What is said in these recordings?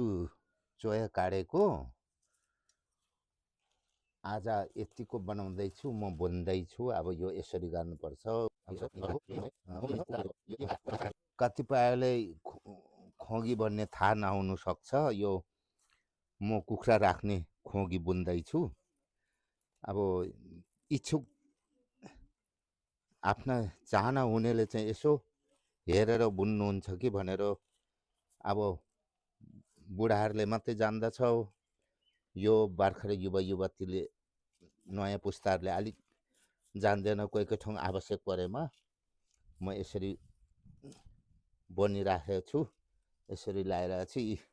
चोया काटेको आज यतिको बनाउँदैछु म बोन्दैछु अब यो यसरी गर्नुपर्छ कतिपयले खोगी भन्ने थाहा नहुनु सक्छ यो म कुखुरा राख्ने खोगी बुन्दैछु अब इच्छुक आफ्ना चाहना हुनेले चाहिँ यसो हेरेर बुन्नुहुन्छ कि भनेर अब बुढाहरूले मात्रै जान्दछ यो भर्खरै युवा युवतीले नयाँ पुस्ताहरूले अलिक जान्दैन कोही कोही ठाउँ आवश्यक परेमा म यसरी बनिराखेको छु यसरी लगाइरहेको छु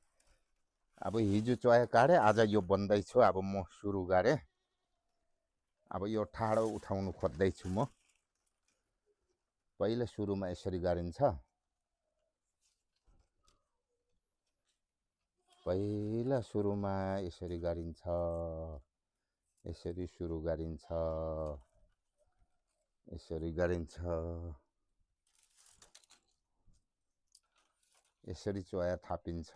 अब हिजो चोया काटे आज यो बन्दैछु अब म सुरु गरेँ अब यो ठाडो उठाउनु खोज्दैछु म पहिला सुरुमा यसरी गरिन्छ पहिला सुरुमा यसरी गरिन्छ यसरी सुरु गरिन्छ यसरी गरिन्छ यसरी चोया थापिन्छ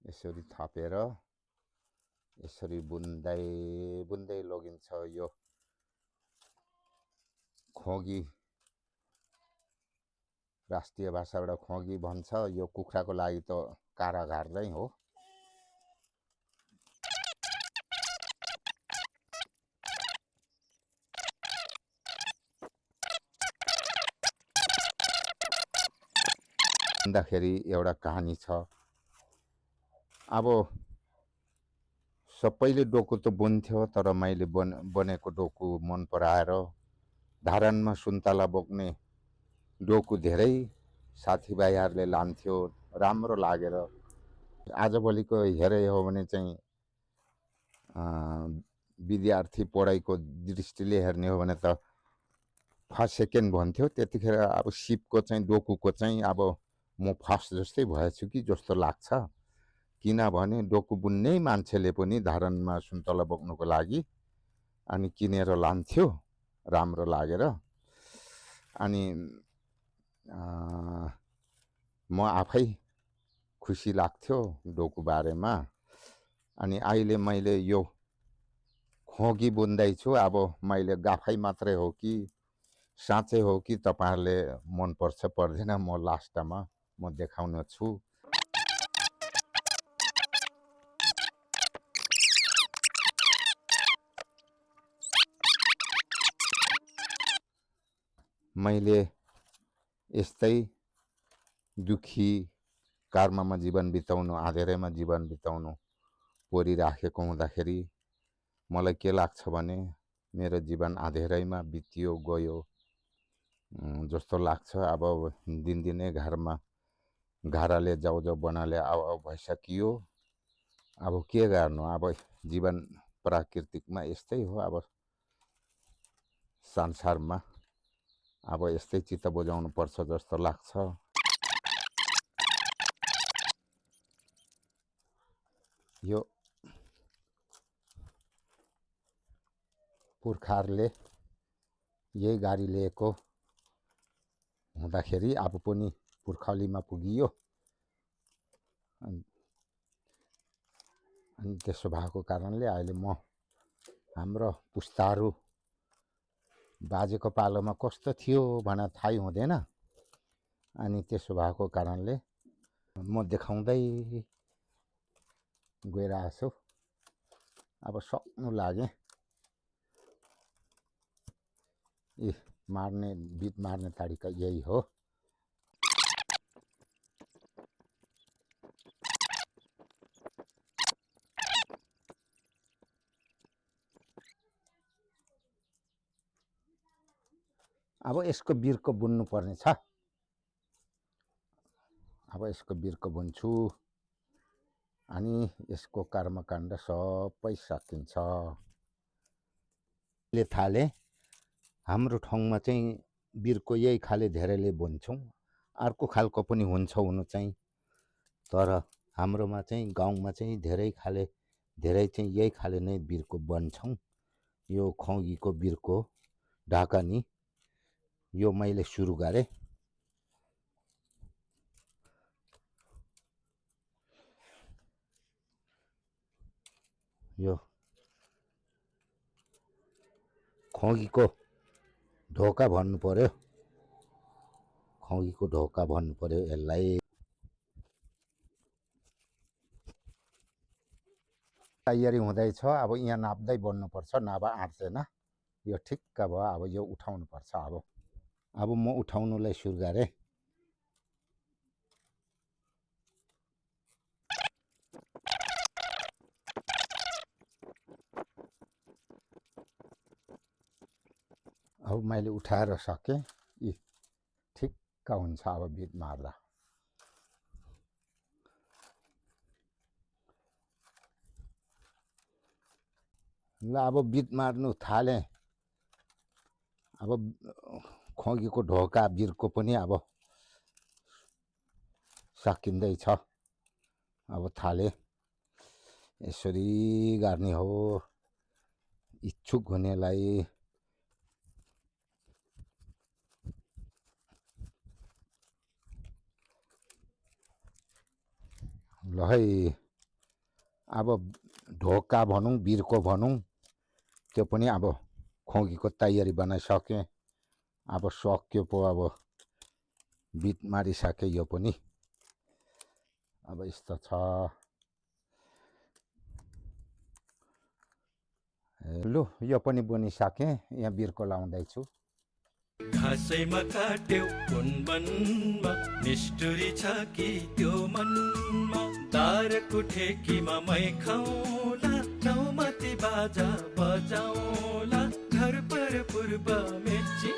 यसरी थापेर यसरी बुन्दै बुन्दै लगिन्छ यो खोगी राष्ट्रिय भाषाबाट खोगी भन्छ यो कुखुराको लागि त कारागार नै हो भन्दाखेरि एउटा कहानी छ अब सबैले डोको त बुन्थ्यो तर मैले बनेको डोको मन पराएर धारणमा सुन्तला बोक्ने डोको धेरै साथीभाइहरूले लान्थ्यो राम्रो लागेर आजभोलिको हेरे हो भने चाहिँ विद्यार्थी पढाइको दृष्टिले हेर्ने हो भने त फर्स्ट सेकेन्ड भन्थ्यो त्यतिखेर अब सिपको चाहिँ डोकुको चाहिँ अब म फर्स्ट जस्तै भएछु कि जस्तो लाग्छ किनभने डोकु बुन्ने मान्छेले पनि धारणमा सुन्तला बोक्नुको लागि अनि किनेर लान्थ्यो राम्रो लागेर अनि म आफै खुसी लाग्थ्यो डोकु बारेमा अनि अहिले मैले यो खोगी बुन्दैछु अब मैले गाफै मात्रै हो कि साँच्चै हो कि तपाईहरुले मन पर्छ पर्दैन म लास्टमा म देखाउन छु मैले यस्तै दुखी कर्ममा जीवन बिताउनु आधेरैमा जीवन बिताउनु परिराखेको हुँदाखेरि मलाई के लाग्छ भने मेरो जीवन आधेरैमा बित्यो गयो जस्तो लाग्छ अब दिनदिनै घरमा घरले जाउ जाउ बनाले आउ आउ भइसकियो अब के गर्नु अब जीवन प्राकृतिकमा यस्तै हो अब संसारमा अब यस्तै चित्त बुझाउनु पर्छ जस्तो लाग्छ यो पुर्खाहरूले यही गाडी लिएको हुँदाखेरि अब पनि पुर्खौलीमा पुगियो अनि त्यसो भएको कारणले अहिले म हाम्रो पुस्ताहरू बाजेको पालोमा कस्तो थियो भनेर थाहै हुँदैन अनि त्यसो भएको कारणले म देखाउँदै गइरहेको छु अब सक्नु लागे मार्ने बिट मार्ने तरिका यही हो अब यसको बिर्को बुन्नु पर्ने छ अब यसको बिर्को बुन्छु अनि यसको कर्मकाण्ड सबै सकिन्छ ले थाले हाम्रो ठाउँमा चाहिँ बिर्को यही खाले धेरैले बुन्छौं अर्को खालको पनि हुन्छ हुनु चाहिँ तर हाम्रोमा चाहिँ गाउँमा चाहिँ धेरै चाहिँ यही खाले नै बिर्को बन्छौं यो खोगीको बिर्को ढाकनी यो मैले सुरु गरे यो खगीको ढोका भन्नु पर्यो, खगीको ढोका भन्नु पर्यो यसलाई। तयारी हुँदैछ, अब यहाँ नाप्दै बन्नुपर्छ, नभए आँट्दैन। यो ठिक्क भयो, अब यो उठाउनु पर्छ। अब म उठाउनुलाई सुरु गरेँ। अब मैले उठाएर सकेँ। यी ठिक्क हुन्छ अब बिट मार्दा। ल अब बिट मार्नु थालेँ। अब खगीको ढोका बिर्को पनि अब सकिँदैछ। अब थाले यसरी गर्ने हो इच्छुक हुनेलाई। ल है, अब ढोका भनौँ बिर्को भनौँ, त्यो पनि अब खगीको तयारी बनाइसकेँ। अब सक्यो पो, अब बिट मारिसकेँ यो पनि। अब यस्तो छ। लु यो पनि बनिसकेँ, यहाँ बिर्को लाउँदैछु। घाँसैमा काट्यौ कुन वनमा, निष्ठुरी छ कि त्यो मनमा। तारको ठेकीमा मै खाउला, नौमती बाजा बजाउला। घर पर पूर्व मेची